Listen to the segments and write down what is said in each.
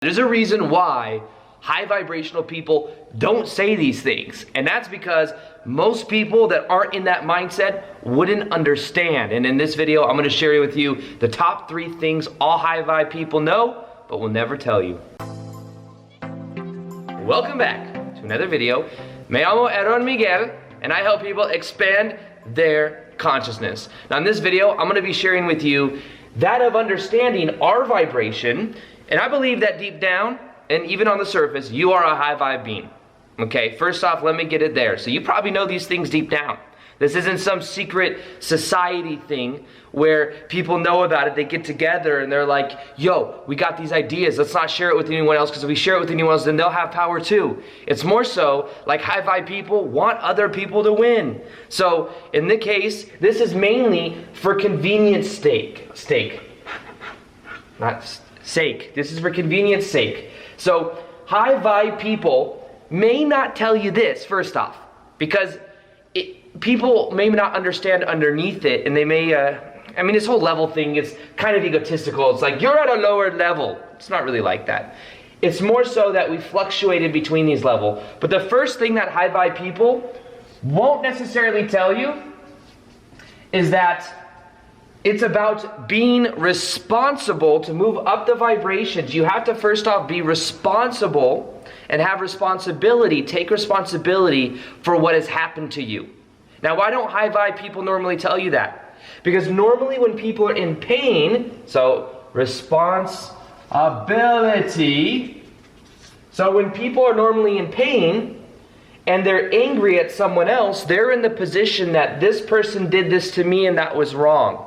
There's a reason why high vibrational people don't say these things, and that's because most people that aren't in that mindset wouldn't understand. And in this video, I'm going to share with you the top 3 things all high vibe people know, but will never tell you. Welcome back to another video. Me llamo Aaron Miguel, and I help people expand their consciousness. Now in this video, I'm going to be sharing with you that of understanding our vibration. And I believe that deep down, and even on the surface, you are a high vibe being. Okay, first off, let me get it there. So you probably know these things deep down. This isn't some secret society thing where people know about it. They get together and they're like, yo, we got these ideas. Let's not share it with anyone else, because if we share it with anyone else, then they'll have power too. It's more so like high vibe people want other people to win. So in the case, this is mainly for convenience sake. This is for convenience sake. So high vibe people may not tell you this, first off, because people may not understand underneath it, and they may, this whole level thing is kind of egotistical. It's like, you're at a lower level. It's not really like that. It's more so that we fluctuated between these levels. But the first thing that high vibe people won't necessarily tell you is that it's about being responsible to move up the vibrations. You have to first off be responsible and have responsibility, take responsibility for what has happened to you. Now, why don't high vibe people normally tell you that? Because normally when people are in pain, so responsibility. So when people are normally in pain and they're angry at someone else, they're in the position that this person did this to me and that was wrong.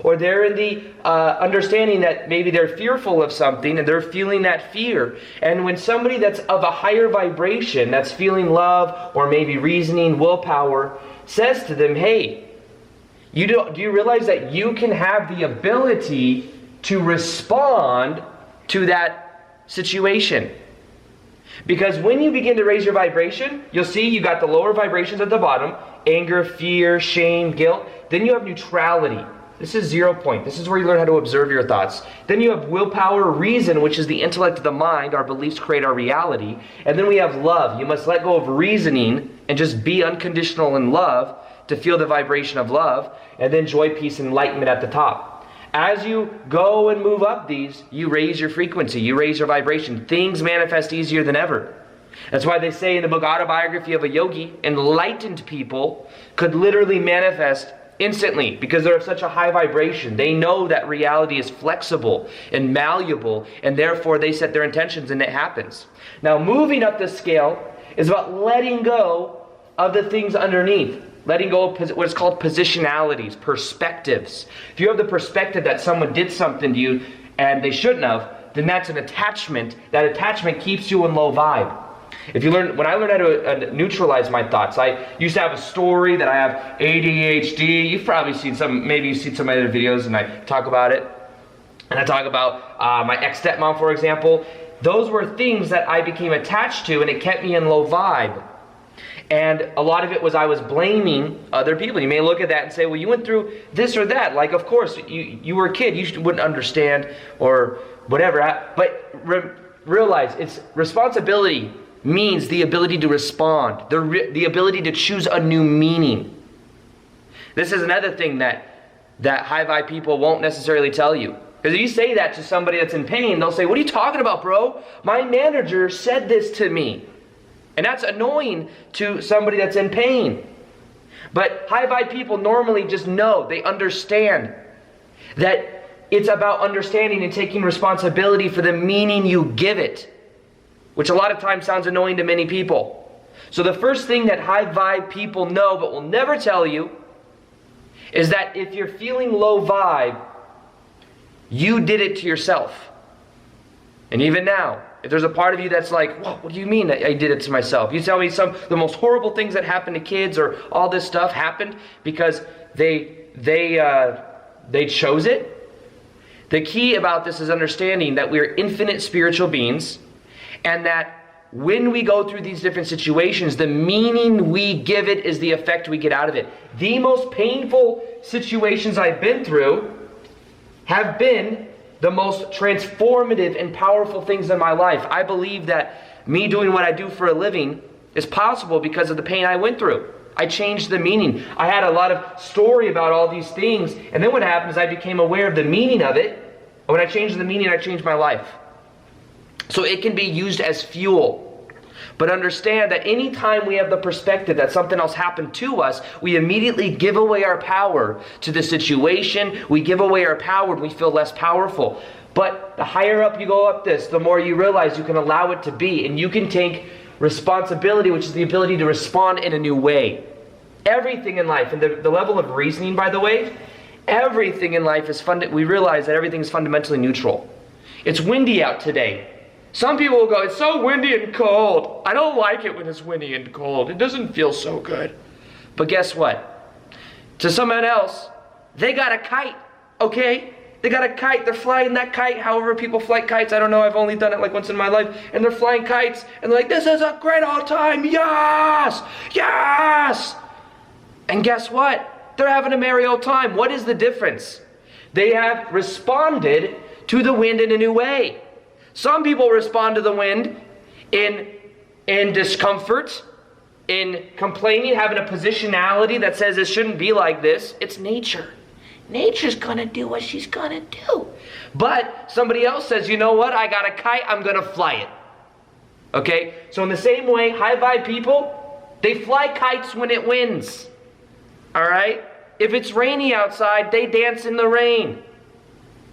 Or they're in the understanding that maybe they're fearful of something and they're feeling that fear. And when somebody that's of a higher vibration, that's feeling love or maybe reasoning, willpower, says to them, hey, do you realize that you can have the ability to respond to that situation? Because when you begin to raise your vibration, you'll see you got the lower vibrations at the bottom, anger, fear, shame, guilt. Then you have neutrality. This is 0 point. This is where you learn how to observe your thoughts. Then you have willpower, reason, which is the intellect of the mind. Our beliefs create our reality. And then we have love. You must let go of reasoning and just be unconditional in love to feel the vibration of love. And then joy, peace, and enlightenment at the top. As you go and move up these, you raise your frequency. You raise your vibration. Things manifest easier than ever. That's why they say in the book Autobiography of a Yogi, enlightened people could literally manifest instantly, because they're of such a high vibration. They know that reality is flexible and malleable, and therefore they set their intentions and it happens. Now, moving up the scale is about letting go of the things underneath. Letting go of what's called positionalities, perspectives. If you have the perspective that someone did something to you and they shouldn't have, then that's an attachment. That attachment keeps you in low vibe. When I learned how to neutralize my thoughts, I used to have a story that I have ADHD. You've probably seen maybe you've seen some other videos, and I talk about it. And I talk about my ex-stepmom, for example. Those were things that I became attached to, and it kept me in low vibe. And a lot of it was I was blaming other people. You may look at that and say, well, you went through this or that. Like, of course, you were a kid. You wouldn't understand or whatever. But realize it's responsibility. Means the ability to respond, the ability to choose a new meaning. This is another thing that high vibe people won't necessarily tell you. Because if you say that to somebody that's in pain, they'll say, what are you talking about, bro? My manager said this to me. And that's annoying to somebody that's in pain. But high vibe people normally just know, they understand that it's about understanding and taking responsibility for the meaning you give it, which a lot of times sounds annoying to many people. So the first thing that high vibe people know but will never tell you is that if you're feeling low vibe, you did it to yourself. And even now, if there's a part of you that's like, what do you mean I did it to myself? You tell me the most horrible things that happen to kids or all this stuff happened because they chose it. The key about this is understanding that we're infinite spiritual beings, and that when we go through these different situations, the meaning we give it is the effect we get out of it. The most painful situations I've been through have been the most transformative and powerful things in my life. I believe that me doing what I do for a living is possible because of the pain I went through. I changed the meaning. I had a lot of story about all these things, and then what happened is I became aware of the meaning of it, and when I changed the meaning, I changed my life. So it can be used as fuel. But understand that anytime we have the perspective that something else happened to us, we immediately give away our power to the situation. We give away our power and we feel less powerful. But the higher up you go up this, the more you realize you can allow it to be. And you can take responsibility, which is the ability to respond in a new way. Everything in life, and the level of reasoning, by the way, everything in life is we realize that everything is fundamentally neutral. It's windy out today. Some people will go, it's so windy and cold. I don't like it when it's windy and cold. It doesn't feel so good. But guess what? To someone else, they got a kite, okay? They got a kite. They're flying that kite. However people fly kites, I don't know. I've only done it like once in my life. And they're flying kites. And they're like, this is a great old time. Yes! Yes! And guess what? They're having a merry old time. What is the difference? They have responded to the wind in a new way. Some people respond to the wind in discomfort, in complaining, having a positionality that says it shouldn't be like this. It's nature. Nature's gonna do what she's gonna do. But somebody else says, you know what? I got a kite, I'm gonna fly it. Okay? So in the same way, high vibe people, they fly kites when it winds. Alright? If it's rainy outside, they dance in the rain.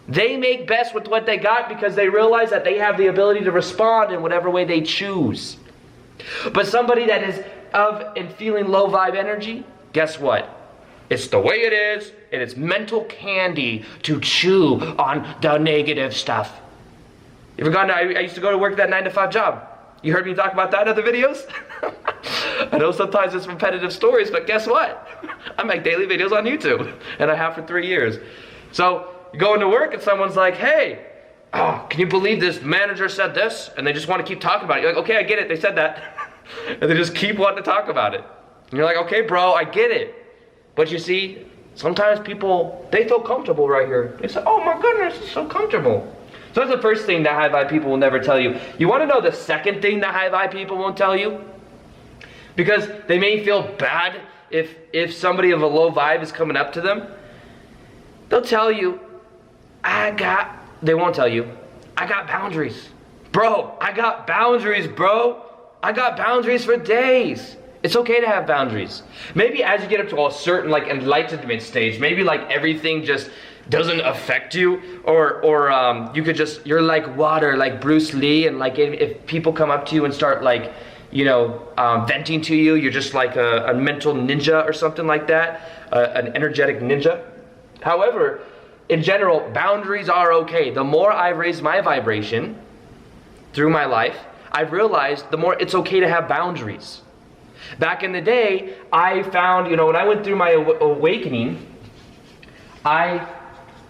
They make best with what they got because they realize that they have the ability to respond in whatever way they choose. But somebody that is of and feeling low vibe energy, guess what? It's the way it is, and it's mental candy to chew on the negative stuff. You ever gone I used to go to work that 9-to-5 job. You heard me talk about that in other videos? I know sometimes it's repetitive stories, but guess what? I make daily videos on YouTube, and I have for 3 years. So, you go into work and someone's like, hey, can you believe this manager said this? And they just want to keep talking about it. You're like, okay, I get it. They said that. And they just keep wanting to talk about it. And you're like, okay, bro, I get it. But you see, sometimes people, they feel comfortable right here. They say, oh my goodness, it's so comfortable. So that's the first thing that high vibe people will never tell you. You want to know the second thing that high vibe people won't tell you? Because they may feel bad if somebody of a low vibe is coming up to them. They'll tell you, they won't tell you, I got boundaries. Bro, I got boundaries, bro. I got boundaries for days. It's okay to have boundaries. Maybe as you get up to a certain enlightenment stage, maybe everything just doesn't affect you, or you're like water, like Bruce Lee, and if people come up to you and start venting to you, you're just like a mental ninja or something like that, an energetic ninja. However, in general, boundaries are okay. The more I've raised my vibration through my life, I've realized the more it's okay to have boundaries. Back in the day, I found, when I went through my awakening, I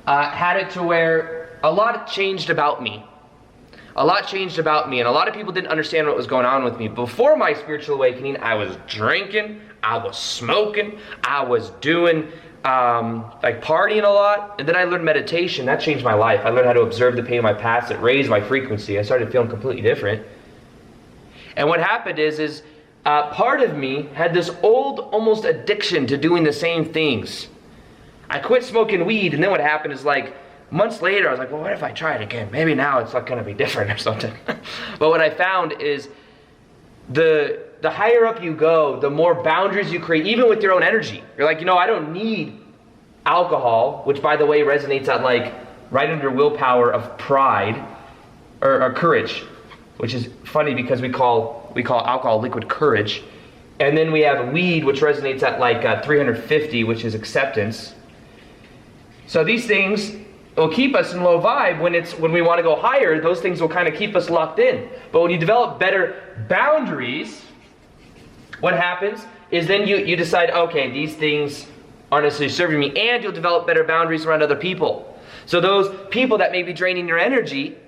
had it to where a lot changed about me. A lot changed about me, and a lot of people didn't understand what was going on with me. Before my spiritual awakening, I was drinking, I was smoking, I was doing partying a lot, and then I learned meditation. That changed my life. I learned how to observe the pain of my past. It raised my frequency. I started feeling completely different. And what happened is part of me had this old, almost addiction to doing the same things. I quit smoking weed, and then what happened is months later, I was like, well, what if I try it again? Maybe now it's not going to be different or something. But what I found is the higher up you go, the more boundaries you create, even with your own energy. You're like, I don't need alcohol, which by the way resonates at right under willpower of pride or courage, which is funny because we call alcohol liquid courage. And then we have weed, which resonates at 350, which is acceptance. So these things will keep us in low vibe. When we want to go higher, those things will kind of keep us locked in. But when you develop better boundaries, what happens is then you decide, okay, these things aren't necessarily serving me, and you'll develop better boundaries around other people. So those people that may be draining your energy,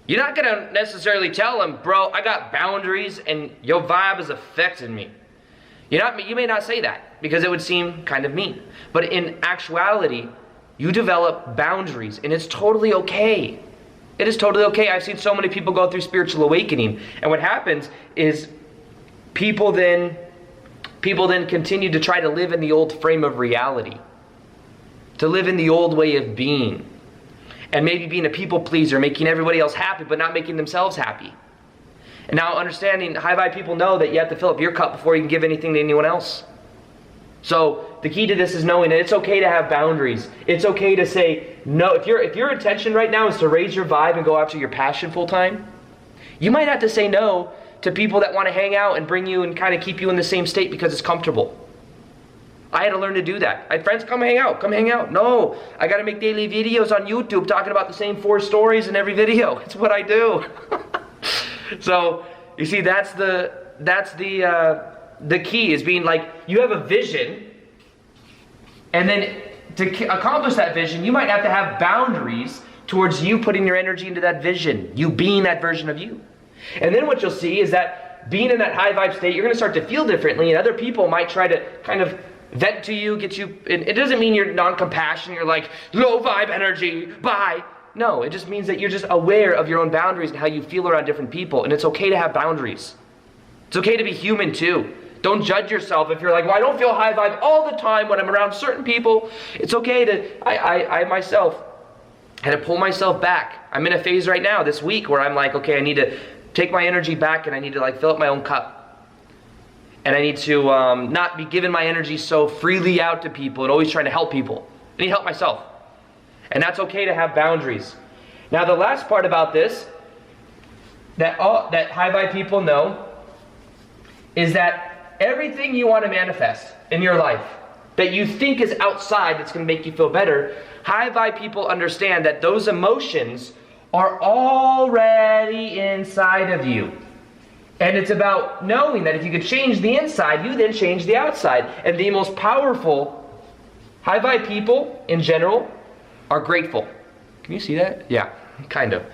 you're not going to necessarily tell them, bro, I got boundaries and your vibe is affecting me. You may not say that because it would seem kind of mean. But in actuality, you develop boundaries, and it's totally okay. It is totally okay. I've seen so many people go through spiritual awakening. And what happens is people then continue to try to live in the old frame of reality. To live in the old way of being. And maybe being a people pleaser, making everybody else happy, but not making themselves happy. And now understanding, high-vibe people know that you have to fill up your cup before you can give anything to anyone else. So the key to this is knowing that it's okay to have boundaries. It's okay to say no. If your intention right now is to raise your vibe and go after your passion full time, you might have to say no to people that want to hang out and bring you and kind of keep you in the same state because it's comfortable. I had to learn to do that. I had friends, come hang out. No, I got to make daily videos on YouTube talking about the same 4 stories in every video. It's what I do. So, you see, that's the key, is being like, you have a vision, and then to accomplish that vision, you might have to have boundaries towards you putting your energy into that vision, you being that version of you. And then what you'll see is that being in that high vibe state, you're going to start to feel differently, and other people might try to kind of vent to you, get you, it doesn't mean you're non-compassionate, you're like, low vibe energy, bye. No, it just means that you're just aware of your own boundaries and how you feel around different people. And it's okay to have boundaries. It's okay to be human too. Don't judge yourself if you're like, well, I don't feel high vibe all the time when I'm around certain people. It's okay to, I myself had to pull myself back. I'm in a phase right now this week where I'm like, okay, I need to take my energy back and I need to like fill up my own cup. And I need to not be giving my energy so freely out to people and always trying to help people. I need to help myself. And that's okay to have boundaries. Now the last part about this, that high vibe people know, is that everything you want to manifest in your life, that you think is outside that's going to make you feel better, high vibe people understand that those emotions are already inside of you. And it's about knowing that if you could change the inside, you then change the outside. And the most powerful high vibe people in general are grateful. Can you see that? Yeah, kind of.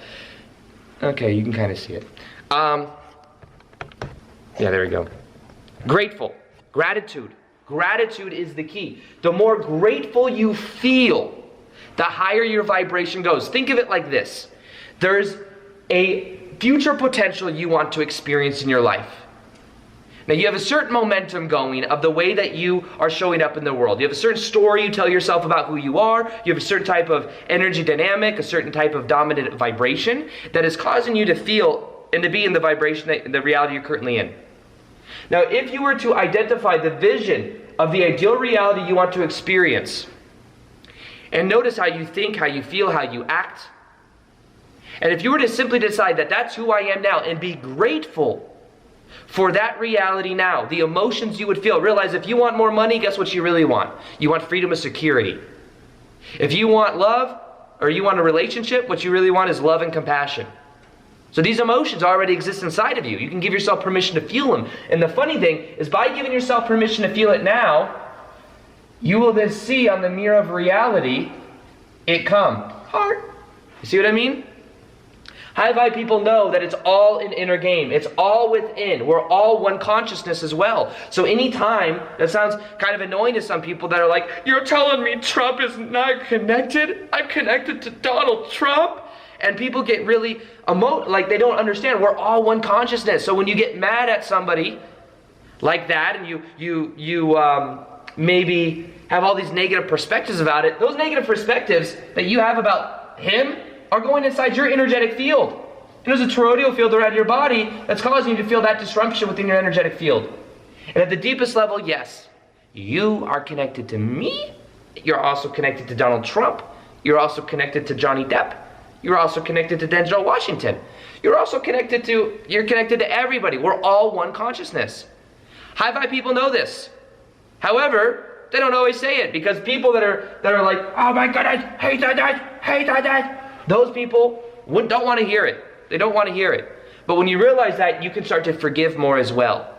Okay, you can kind of see it. Yeah, there we go. Grateful. Gratitude. Gratitude is the key. The more grateful you feel, the higher your vibration goes. Think of it like this. There's a future potential you want to experience in your life. Now you have a certain momentum going of the way that you are showing up in the world. You have a certain story you tell yourself about who you are. You have a certain type of energy dynamic, a certain type of dominant vibration that is causing you to feel and to be in the vibration, the reality you're currently in. Now if you were to identify the vision of the ideal reality you want to experience, and notice how you think, how you feel, how you act, and if you were to simply decide that that's who I am now and be grateful for that reality now, the emotions you would feel. Realize if you want more money, guess what you really want? You want freedom of security. If you want love, or you want a relationship, what you really want is love and compassion. So these emotions already exist inside of you. You can give yourself permission to feel them. And the funny thing is, by giving yourself permission to feel it now, you will then see on the mirror of reality, it come. Heart. You see what I mean? High vibe people know that it's all an inner game. It's all within. We're all one consciousness as well. So anytime, that sounds kind of annoying to some people that are like, you're telling me Trump is not connected? I'm connected to Donald Trump? And people get really like they don't understand. We're all one consciousness. So when you get mad at somebody like that and you maybe have all these negative perspectives about it, those negative perspectives that you have about him are going inside your energetic field. And there's a toroidal field around your body that's causing you to feel that disruption within your energetic field. And at the deepest level, yes, you are connected to me. You're also connected to Donald Trump. You're also connected to Johnny Depp. You're also connected to Denzel Washington. You're connected to everybody. We're all one consciousness. High vibe people know this. However, they don't always say it, because people that are like, oh my God, I hate that. Those people don't want to hear it. They don't want to hear it. But when you realize that, you can start to forgive more as well.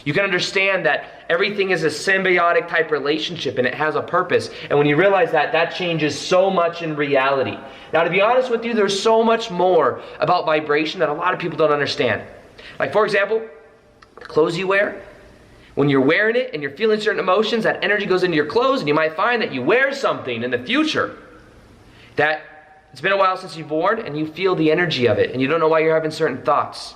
You can understand that everything is a symbiotic type relationship and it has a purpose. And when you realize that, that changes so much in reality. Now, to be honest with you, there's so much more about vibration that a lot of people don't understand. Like, for example, the clothes you wear. When you're wearing it and you're feeling certain emotions, that energy goes into your clothes, and you might find that you wear something in the future that It's been a while since you've worn and you feel the energy of it and you don't know why you're having certain thoughts.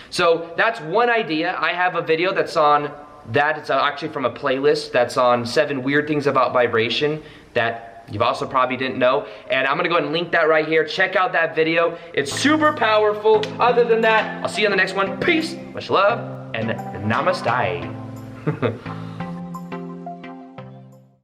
So that's one idea. I have a video that's on that. It's actually from a playlist that's on 7 weird things about vibration that you've also probably didn't know. And I'm gonna go ahead and link that right here. Check out that video. It's super powerful. Other than that, I'll see you on the next one. Peace, much love, and namaste.